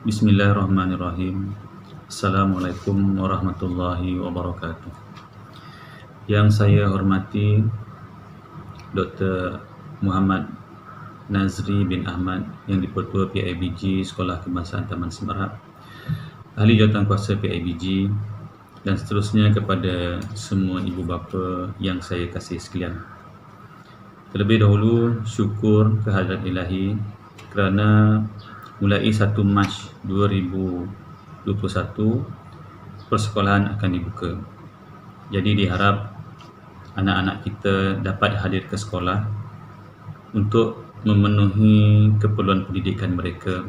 Bismillahirrahmanirrahim. Assalamualaikum warahmatullahi wabarakatuh. Yang saya hormati Dr. Muhammad Nazri bin Ahmad, yang di-Pertua PIBG Sekolah Kebangsaan Taman Semerak, Ahli Jawatankuasa PIBG, dan seterusnya kepada semua ibu bapa yang saya kasih sekalian. Terlebih dahulu, syukur kehadrat Ilahi kerana mulai 1 Mac 2021 persekolahan akan dibuka. Jadi diharap anak-anak kita dapat hadir ke sekolah untuk memenuhi keperluan pendidikan mereka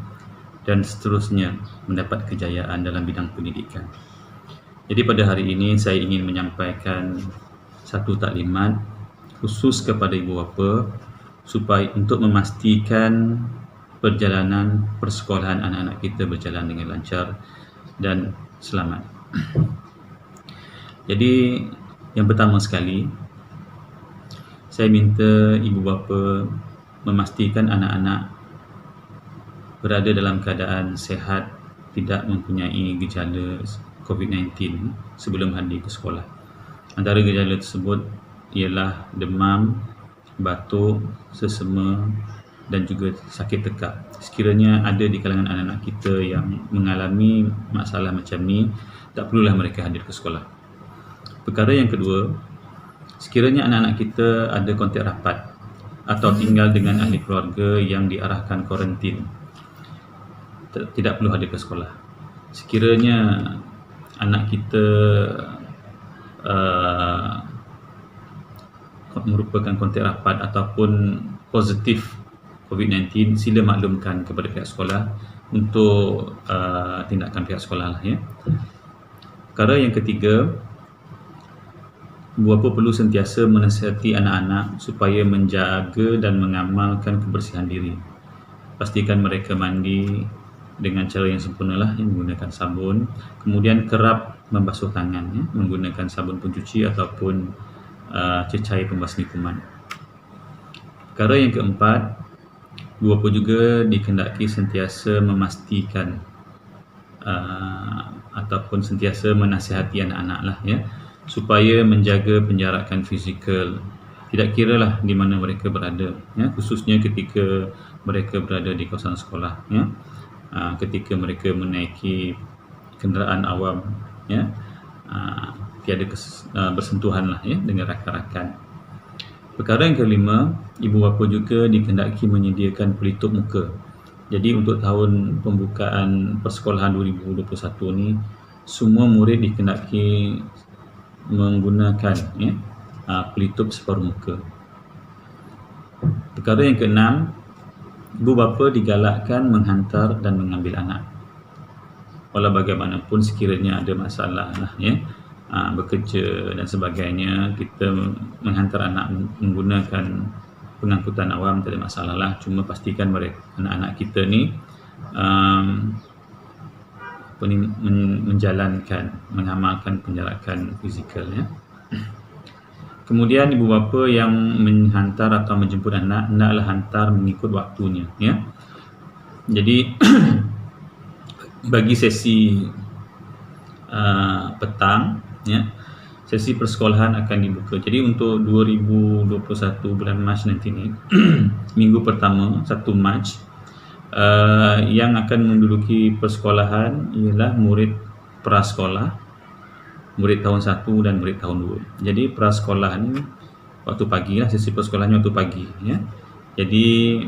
dan seterusnya mendapat kejayaan dalam bidang pendidikan. Jadi pada hari ini saya ingin menyampaikan satu taklimat khusus kepada ibu bapa supaya untuk memastikan perjalanan persekolahan anak-anak kita berjalan dengan lancar dan selamat. Jadi yang pertama sekali, saya minta ibu bapa memastikan anak-anak berada dalam keadaan sihat, tidak mempunyai gejala COVID-19 sebelum hadir ke sekolah. Antara gejala tersebut ialah demam, batuk, sesama dan juga sakit tekak. Sekiranya ada di kalangan anak-anak kita yang mengalami masalah macam ni, tak perlulah mereka hadir ke sekolah. Perkara yang kedua, sekiranya anak-anak kita ada kontak rapat atau tinggal dengan ahli keluarga yang diarahkan kuarantin, tidak perlu hadir ke sekolah. Sekiranya anak kita merupakan kontak rapat ataupun positif COVID-19, sila maklumkan kepada pihak sekolah untuk tindakan pihak sekolah lah, ya. Perkara yang ketiga, ibu bapa perlu sentiasa menasihati anak-anak supaya menjaga dan mengamalkan kebersihan diri. Pastikan mereka mandi dengan cara yang sempurna lah, menggunakan sabun, kemudian kerap membasuh tangan, ya, menggunakan sabun pencuci ataupun cecair pembasmi kuman. Perkara yang keempat, ibu bapa juga dikehendaki sentiasa memastikan ataupun sentiasa menasihati anak-anak lah, ya, supaya menjaga penjarakan fizikal, tidak kira lah di mana mereka berada, ya, khususnya ketika mereka berada di kawasan sekolah, ya, ketika mereka menaiki kenderaan awam, ya, tiada bersentuhan lah, ya, dengan rakan-rakan. Perkara yang kelima, ibu bapa juga dikehendaki menyediakan pelitup muka. Jadi untuk tahun pembukaan persekolahan 2021 ni, semua murid dikehendaki menggunakan, ya, pelitup separuh muka. Perkara yang keenam, ibu bapa digalakkan menghantar dan mengambil anak. Walau bagaimanapun sekiranya ada masalah lah, ya, bekerja dan sebagainya, kita menghantar anak menggunakan pengangkutan awam tak ada masalah lah. Cuma pastikan mereka, anak-anak kita ni menjalankan, mengamalkan penjarakan fizikal, ya. Kemudian ibu bapa yang menghantar atau menjemput anak, hendaklah hantar mengikut waktunya, ya. Jadi bagi sesi petang, ya, sesi persekolahan akan dibuka. Jadi untuk 2021 bulan Mac nanti ni, minggu pertama 1 Mac, yang akan menduduki persekolahan ialah murid prasekolah, murid tahun 1 dan murid tahun 2. Jadi prasekolah ni waktu pagi lah, sesi persekolahannya waktu pagi, ya. Jadi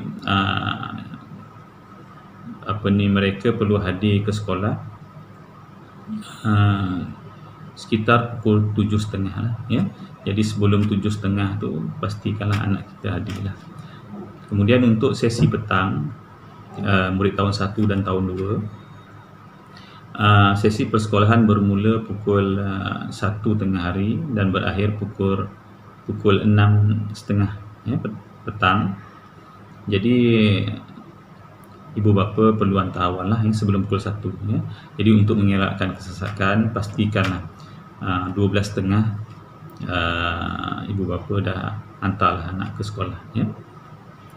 mereka perlu hadir ke sekolah sekitar pukul 7.30 lah, ya. Jadi sebelum 7.30 tu pastikanlah anak kita hadir lah. Kemudian untuk sesi petang, murid tahun 1 dan tahun 2, sesi persekolahan bermula pukul 1 tengah hari dan berakhir pukul 6.30, ya, petang. Jadi ibu bapa perlu hantar awal lah, ya, sebelum pukul 1, ya. Jadi untuk mengelakkan kesesakan, pastikanlah 12.30 ibu bapa dah hantarlah anak ke sekolah, ya.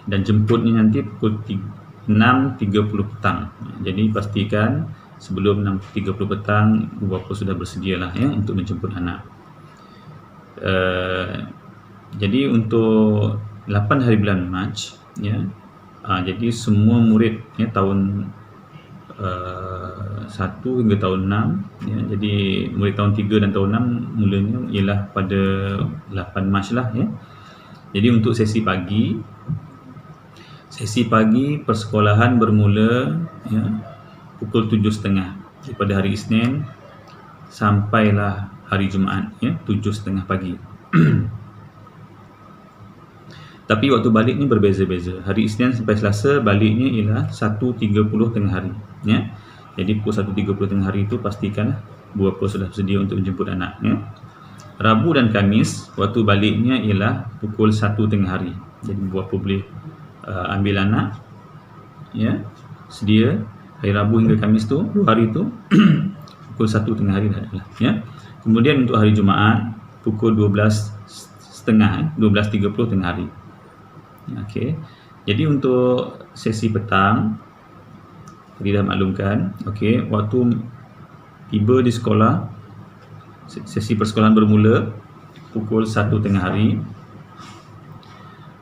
Dan jemputnya nanti pukul 6.30 petang. Jadi pastikan sebelum 6.30 petang ibu bapa sudah bersedialah, ya, untuk menjemput anak. Jadi untuk 8 hari bulan Mac, ya, jadi semua murid, ya, tahun 1 hingga tahun 6, ya, jadi murid tahun 3 dan tahun 6 mulanya ialah pada 8 Mac lah, ya. Jadi untuk sesi pagi persekolahan bermula, ya, pukul 7.30 daripada hari Isnin sampailah hari Jumaat, ya, 7.30 pagi. Tapi waktu balik ni berbeza-beza. Hari Isnin sampai Selasa baliknya ialah 1.30 tengah hari, ya. Jadi pukul 1.30 tengah hari itu pastikanlah ibu bapa sudah bersedia untuk menjemput anak, ya. Rabu dan Khamis waktu baliknya ialah pukul 1 tengah hari. Jadi ibu bapa boleh ambil anak, ya, sedia hari Rabu hingga Khamis tu, 2 hari tu pukul 1 tengah hari dah, ya. Kemudian untuk hari Jumaat pukul 12.30, 12.30 tengah hari. Okey. Jadi untuk sesi petang tadi dah maklumkan, okey, waktu tiba di sekolah, sesi persekolahan bermula pukul 1 tengah hari,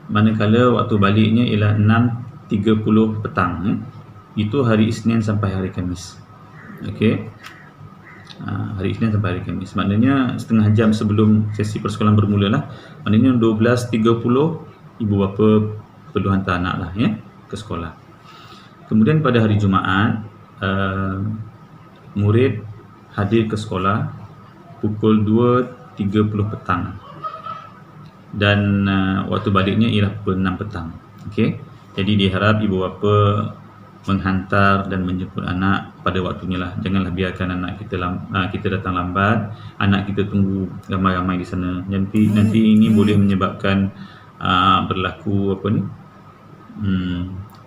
manakala waktu baliknya ialah 6.30 petang, ya. Itu hari Isnin sampai hari Khamis. Okey. Hari Isnin sampai hari Khamis. Maknanya setengah jam sebelum sesi persekolahan bermula lah. Maknanya 12.30 ibu bapa perlu hantar anak lah, ya, ke sekolah. Kemudian pada hari Jumaat, murid hadir ke sekolah pukul 2.30 petang. Dan waktu baliknya ialah pukul 6 petang. Okey. Jadi diharap ibu bapa menghantar dan menjemput anak pada waktunya lah. Janganlah biarkan anak kita datang lambat, anak kita tunggu ramai-ramai di sana. Nanti ini boleh menyebabkan berlaku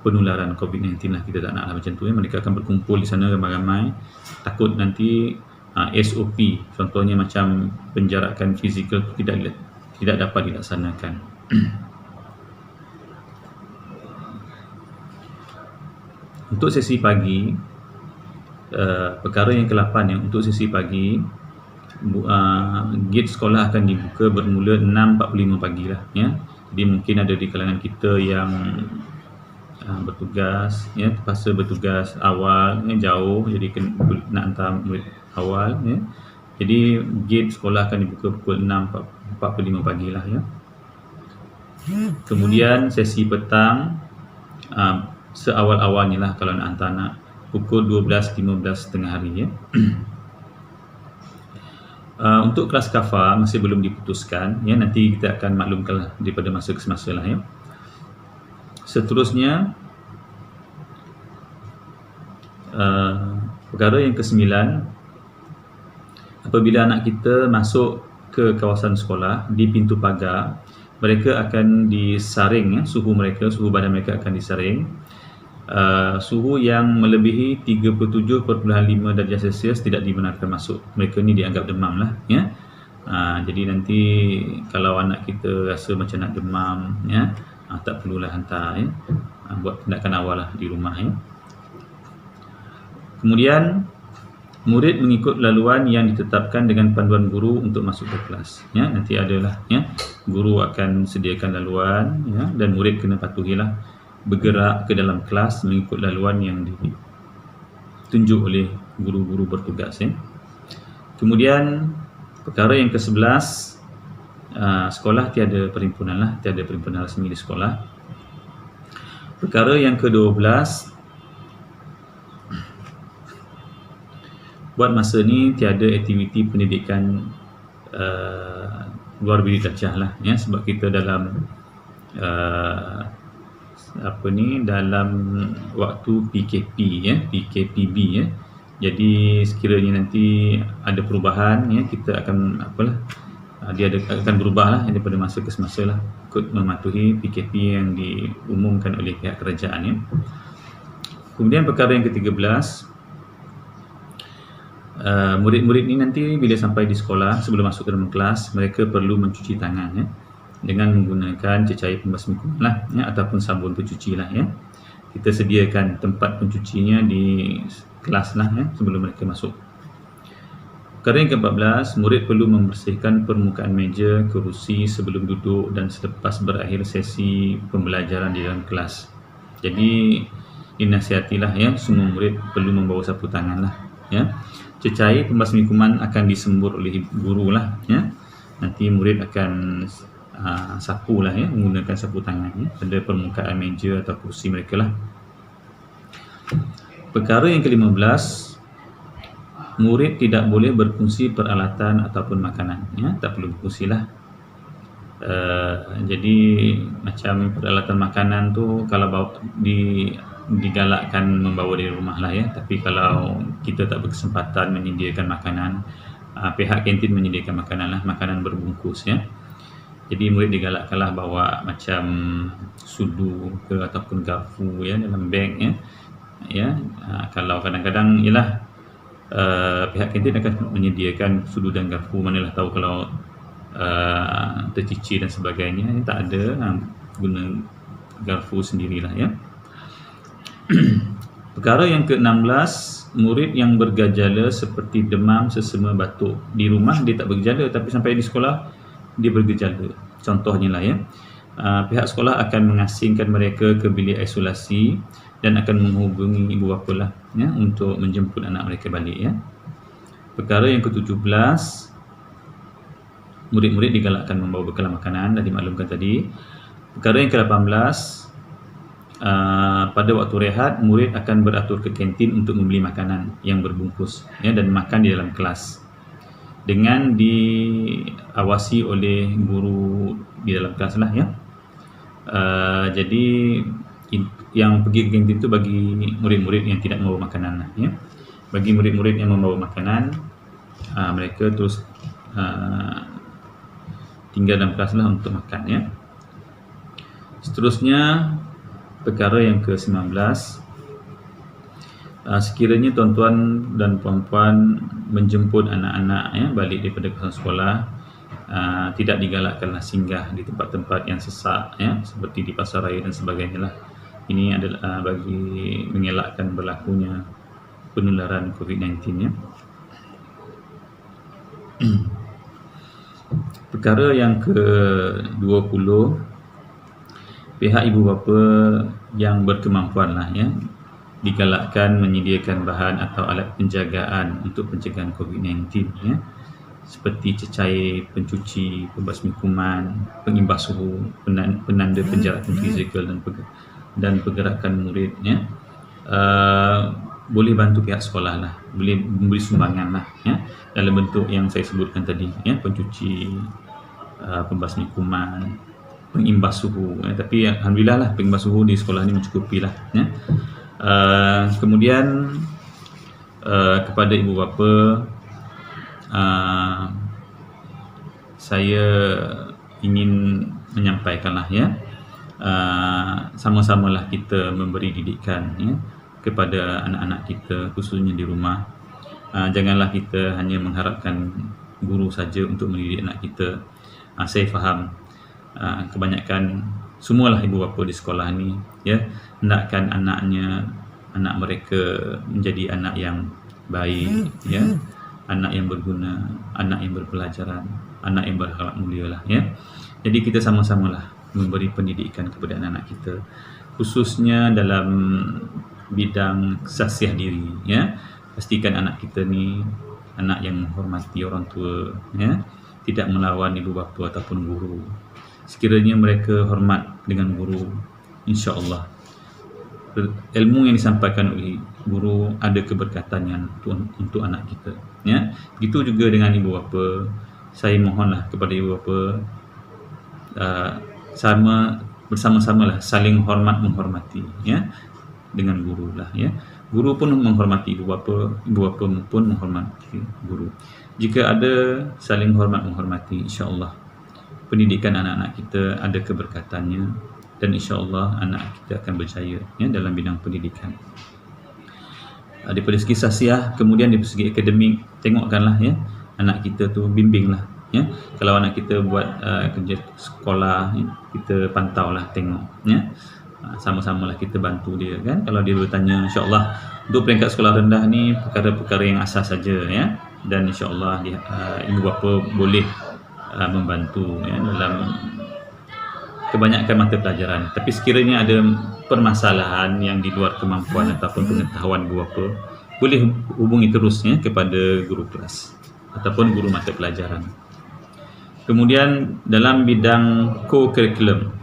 penularan COVID-19 lah. Kita tak naklah macam tu, ya. Mereka akan berkumpul di sana ramai-ramai, takut nanti SOP contohnya macam penjarakan fizikal tidak dapat dilaksanakan. Untuk sesi pagi, perkara yang ke-8, ya, untuk sesi pagi gate sekolah akan dibuka bermula 6.45 pagi lah, ya. Jadi mungkin ada di kalangan kita yang bertugas, ya, terpaksa bertugas awal, ya, jauh, jadi nak hantar murid awal, ya. Jadi gate sekolah akan dibuka pukul 6.45 pagi lah, ya. Kemudian sesi petang seawal-awalnya lah kalau nak hantar anak pukul 12.15 tengah hari, ya. Untuk kelas kafa masih belum diputuskan, ya, nanti kita akan maklumkanlah daripada masa ke semasa lah, ya. Seterusnya perkara yang ke-9, apabila anak kita masuk ke kawasan sekolah di pintu pagar, mereka akan disaring, ya, suhu badan mereka akan disaring. Suhu yang melebihi 37.5 darjah Celsius tidak dibenarkan masuk. Mereka ni dianggap demam lah, ya. Jadi nanti kalau anak kita rasa macam nak demam, ya, tak perlulah hantar, ya. Buat tindakan awal lah di rumah, ya. Kemudian murid mengikut laluan yang ditetapkan dengan panduan guru untuk masuk ke kelas, ya. Nanti adalah, ya, guru akan sediakan laluan, ya, dan murid kena patuhilah bergerak ke dalam kelas mengikut laluan yang ditunjuk oleh guru-guru bertugas, ya. Kemudian perkara yang ke-11, sekolah tiada perhimpunan rasmi di sekolah. Perkara yang ke-12, buat masa ni tiada aktiviti pendidikan luar bilik darjah lah, ya, sebab kita dalam dalam waktu PKP, ya, PKPB, ya. Jadi sekiranya nanti ada perubahan, ya, kita akan akan berubah lah daripada masa ke semasa lah, ikut mematuhi PKP yang diumumkan oleh pihak kerajaan, ya. Kemudian perkara yang ke-13, murid-murid ni nanti bila sampai di sekolah, sebelum masuk ke dalam kelas, mereka perlu mencuci tangan ya, dengan menggunakan cecair pembasmi kuman lah ya, ataupun sabun pencuci lah ya. Kita sediakan tempat pencucinya di kelas lah ya, sebelum mereka masuk. Perkara yang ke-14, murid perlu membersihkan permukaan meja, kerusi sebelum duduk dan selepas berakhir sesi pembelajaran di dalam kelas. Jadi dinasihatilah ya, semua murid perlu membawa sapu tangan lah ya. Cecair pembasmi kuman akan disembur oleh guru lah ya. Nanti murid akan sapu lah ya, menggunakan sapu tangan ya, pada permukaan meja atau kursi mereka lah. Perkara yang ke-15, murid tidak boleh berkongsi peralatan ataupun makanan ya, tak perlu berkongsi lah. Jadi macam peralatan makanan tu kalau digalakkan membawa dari rumah lah ya, tapi kalau kita tak berkesempatan menyediakan makanan, pihak kantin menyediakan makanan lah, makanan berbungkus ya. Jadi murid digalakkanlah bawa macam sudu ke ataupun garpu ya dalam beg ya. Kalau kadang-kadang ialah pihak kantin akan menyediakan sudu dan garpu, manalah tahu kalau tercicir dan sebagainya, tak ada, guna garpu sendirilah ya. Perkara yang ke-16, murid yang bergejala seperti demam, sesama, batuk. Di rumah dia tak bergejala, tapi sampai di sekolah dia bergejala. Contohnya lah ya, pihak sekolah akan mengasingkan mereka ke bilik isolasi dan akan menghubungi ibu bapa lah ya, untuk menjemput anak mereka balik ya. Perkara yang ke-17, murid-murid digalakkan membawa bekal makanan, dah dimaklumkan tadi. Perkara yang ke-18, pada waktu rehat, murid akan beratur ke kantin untuk membeli makanan yang berbungkus ya, dan makan di dalam kelas dengan diawasi oleh guru di dalam kelas lah ya. Jadi yang pergi ke kantin itu bagi murid-murid yang tidak membawa makanan lah ya. Bagi murid-murid yang membawa makanan, mereka terus tinggal dalam kelas lah untuk makan ya. Seterusnya, perkara yang ke-19, sekiranya tuan-tuan dan puan-puan menjemput anak-anak ya balik daripada kawasan sekolah, tidak digalakkanlah singgah di tempat-tempat yang sesak ya, seperti di pasar raya dan sebagainya lah. Ini adalah bagi mengelakkan berlakunya penularan COVID-19 ya. Perkara yang ke-20, pihak ibu bapa yang berkemampuan lah ya, digalakkan menyediakan bahan atau alat penjagaan untuk pencegahan COVID-19 ya, seperti cecair pencuci, pembasmi kuman, pengimbas suhu, penanda penjarakan fizikal dan pergerakan murid ya. Boleh bantu pihak sekolah lah, boleh memberi sumbangan lah ya, dalam bentuk yang saya sebutkan tadi ya, pencuci, pembasmi kuman, pengimbas suhu ya. Tapi alhamdulillah lah, pengimbas suhu di sekolah ni mencukupi lah ya. Kemudian kepada ibu bapa, saya ingin menyampaikanlah ya, sama-samalah kita memberi didikan ya kepada anak-anak kita, khususnya di rumah. Janganlah kita hanya mengharapkan guru saja untuk mendidik anak kita. Saya faham kebanyakan semualah ibu bapa di sekolah ni ya, hendakkan anak mereka menjadi anak yang baik ya, anak yang berguna, anak yang berpelajaran, anak yang berakhlak mulia lah ya. Jadi kita sama-samalah memberi pendidikan kepada anak-anak kita, khususnya dalam bidang kesaksian diri ya. Pastikan anak kita ni anak yang menghormati orang tua ya, tidak melawan ibu bapa ataupun guru. Sekiranya mereka hormat dengan guru, insya-Allah ilmu yang disampaikan oleh guru ada keberkatannya untuk anak kita ya. Begitu juga dengan ibu bapa. Saya mohonlah kepada ibu bapa, bersama-samalah saling hormat menghormati ya dengan guru lah ya. Guru pun menghormati ibu bapa pun menghormati guru. Jika ada saling hormat menghormati, insya-Allah pendidikan anak-anak kita ada keberkatannya, dan insya-Allah anak kita akan berjaya ya dalam bidang pendidikan. daripada segi sasiah, kemudian dari segi akademik, tengokkanlah ya anak kita tu, bimbinglah ya. Kalau anak kita buat kerja sekolah ya, kita pantaulah, tengok ya. Sama-samalah kita bantu dia kan. Kalau dia bertanya, insya-Allah untuk peringkat sekolah rendah ni perkara-perkara yang asas saja ya, dan insya-Allah ibu bapa boleh membantu ya dalam kebanyakan mata pelajaran. Tapi sekiranya ada permasalahan yang di luar kemampuan ataupun pengetahuan ibu bapa, boleh hubungi terus ya kepada guru kelas ataupun guru mata pelajaran. Kemudian dalam bidang co-curriculum,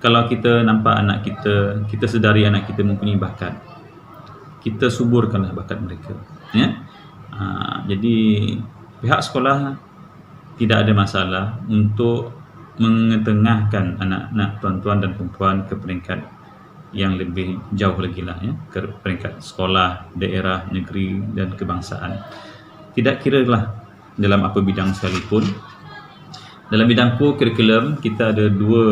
kalau kita nampak anak kita, kita sedari anak kita mempunyai bakat, kita suburkanlah bakat mereka ya. Jadi pihak sekolah tidak ada masalah untuk mengetengahkan anak-anak tuan-tuan dan perempuan ke peringkat yang lebih jauh lagi lah ya, ke peringkat sekolah, daerah, negeri dan kebangsaan. Tidak kira lah dalam apa bidang sekalipun. Dalam bidang co-curriculum kita ada dua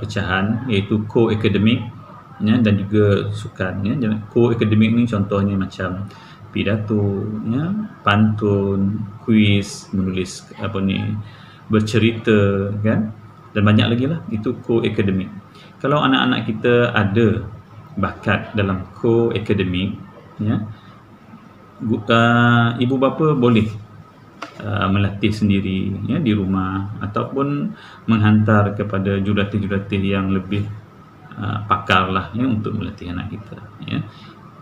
pecahan, iaitu co-akademik ya, dan juga sukan ya. Co-akademik ni contohnya macam pidato ya, pantun, kuis, menulis bercerita kan, dan banyak lagi lah, itu co-akademik. Kalau anak-anak kita ada bakat dalam co-akademik ya, ibu bapa boleh melatih sendiri ya di rumah ataupun menghantar kepada jurulatih-jurulatih yang lebih pakar lah ya untuk melatih anak kita ya.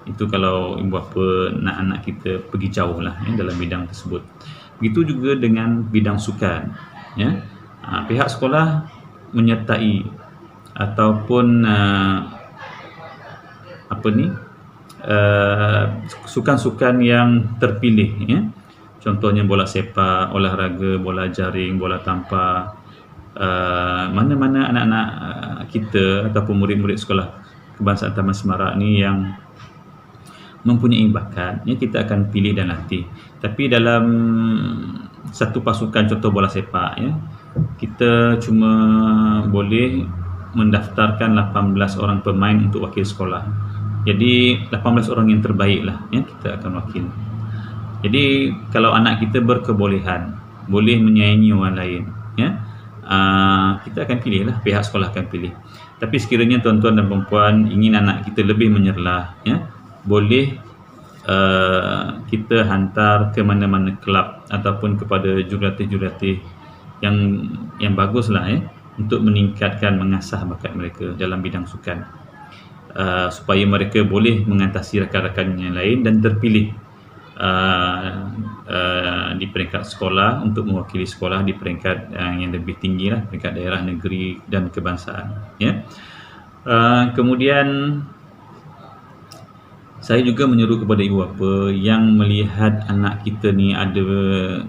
Itu kalau ibu bapa nak anak kita pergi jauh lah ya dalam bidang tersebut. Begitu juga dengan bidang sukan ya. Pihak sekolah menyertai ataupun sukan-sukan yang terpilih ya. Contohnya bola sepak, olahraga, bola jaring, bola tampar. Mana-mana anak-anak kita ataupun murid-murid sekolah Kebangsaan Taman Semarak ni yang mempunyai bakat, ya, kita akan pilih dan latih. Tapi dalam satu pasukan, contoh bola sepak ya, kita cuma boleh mendaftarkan 18 orang pemain untuk wakil sekolah. Jadi 18 orang yang terbaik lah ya, kita akan wakil. Jadi kalau anak kita berkebolehan, boleh menyaingi orang lain ya, kita akan pilih lah, pihak sekolah akan pilih. Tapi sekiranya tuan-tuan dan perempuan ingin anak kita lebih menyerlah ya, boleh kita hantar ke mana-mana kelab ataupun kepada jurulatih-jurulatih yang bagus lah ya, untuk meningkatkan, mengasah bakat mereka dalam bidang sukan, supaya mereka boleh mengatasi rakan-rakan yang lain dan terpilih di peringkat sekolah untuk mewakili sekolah di peringkat yang lebih tinggi lah, peringkat daerah, negeri dan kebangsaan ya. Kemudian saya juga menyeru kepada ibu bapa yang melihat anak kita ni ada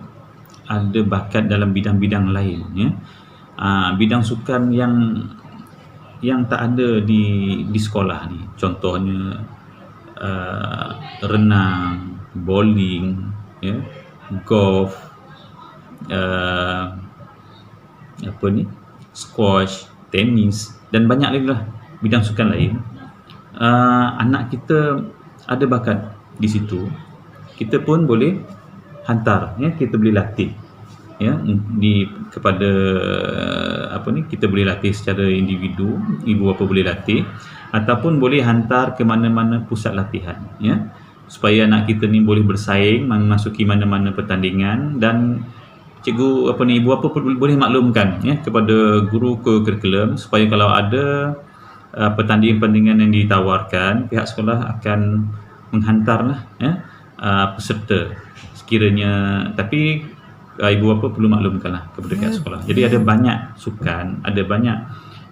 bakat dalam bidang-bidang lain ya. Bidang sukan yang tak ada di sekolah ni, contohnya renang, bowling ya, golf, squash, tenis dan banyak lagi lah bidang sukan lain. Anak kita ada bakat di situ, kita pun boleh hantar ya, kita boleh latih ya, kepada kita boleh latih secara individu, ibu bapa boleh latih, ataupun boleh hantar ke mana-mana pusat latihan ya, supaya anak kita ni boleh bersaing memasuki mana-mana pertandingan. Dan cikgu ibu bapa boleh maklumkan ya kepada guru curriculum, supaya kalau ada pertandingan-pertandingan yang ditawarkan, pihak sekolah akan menghantarlah ya peserta sekiranya. Tapi ibu bapa perlu maklumkanlah kepada pihak sekolah. Jadi ada banyak sukan, ada banyak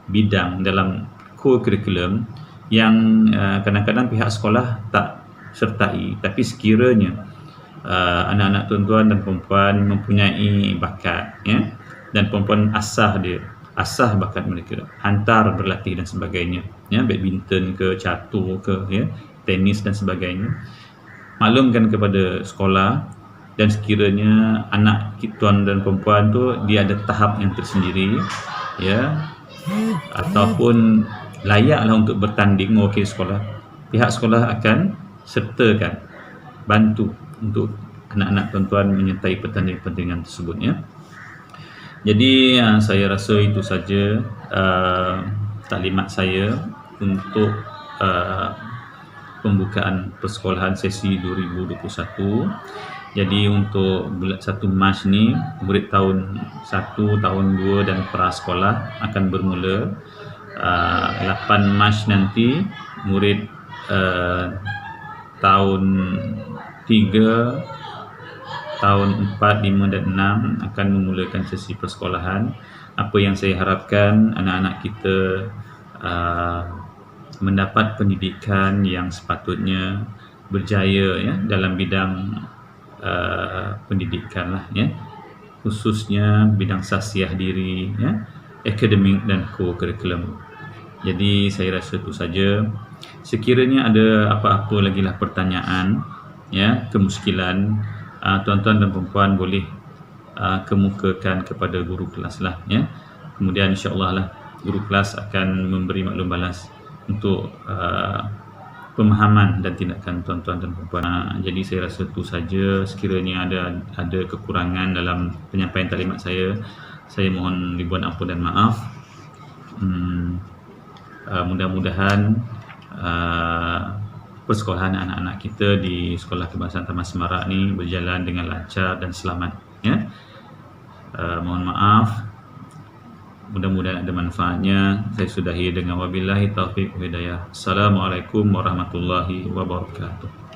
bidang dalam co-curriculum yang kadang-kadang pihak sekolah tak sertai, tapi sekiranya anak-anak tuan-tuan dan perempuan mempunyai bakat ya, dan perempuan asah bakat mereka, hantar berlatih dan sebagainya ya, badminton ke, catur ke ya, tenis dan sebagainya, maklumkan kepada sekolah. Dan sekiranya anak tuan dan perempuan tu dia ada tahap yang tersendiri ya, ataupun layaklah untuk bertanding mewakili sekolah, pihak sekolah akan sertakan, bantu untuk anak-anak tuan-tuan menyertai pertandingan-pertandingan tersebut, ya. Jadi saya rasa itu saja taklimat saya untuk pembukaan persekolahan sesi 2021. Jadi untuk bulan 1 Mac ni, murid tahun 1, tahun 2 dan prasekolah akan bermula. 8 Mac nanti murid tahun 3, tahun 4, 5 dan 6 akan memulakan sesi persekolahan. Apa yang saya harapkan, anak-anak kita mendapat pendidikan yang sepatutnya, berjaya, ya, dalam bidang pendidikan lah, ya, khususnya bidang sasiah diri, ya, akademik dan co-curriculum. Jadi saya rasa itu saja. Sekiranya ada apa-apa lagi lah pertanyaan, ya, kemuskilan, tuan-tuan dan puan-puan boleh kemukakan kepada guru kelas lah, ya. Kemudian insya-Allah lah guru kelas akan memberi maklum balas untuk pemahaman dan tindakan tuan-tuan dan puan-puan. Jadi saya rasa itu saja. Sekiranya ada kekurangan dalam penyampaian taklimat saya mohon ribuan ampun dan maaf. Mudah-mudahan persekolahan anak-anak kita di Sekolah Kebangsaan Taman Semarak ni berjalan dengan lancar dan selamat, ya. Mohon maaf, mudah-mudahan ada manfaatnya. Saya sudahi dengan wabillahi taufiq wa hidayah. Assalamualaikum warahmatullahi wabarakatuh.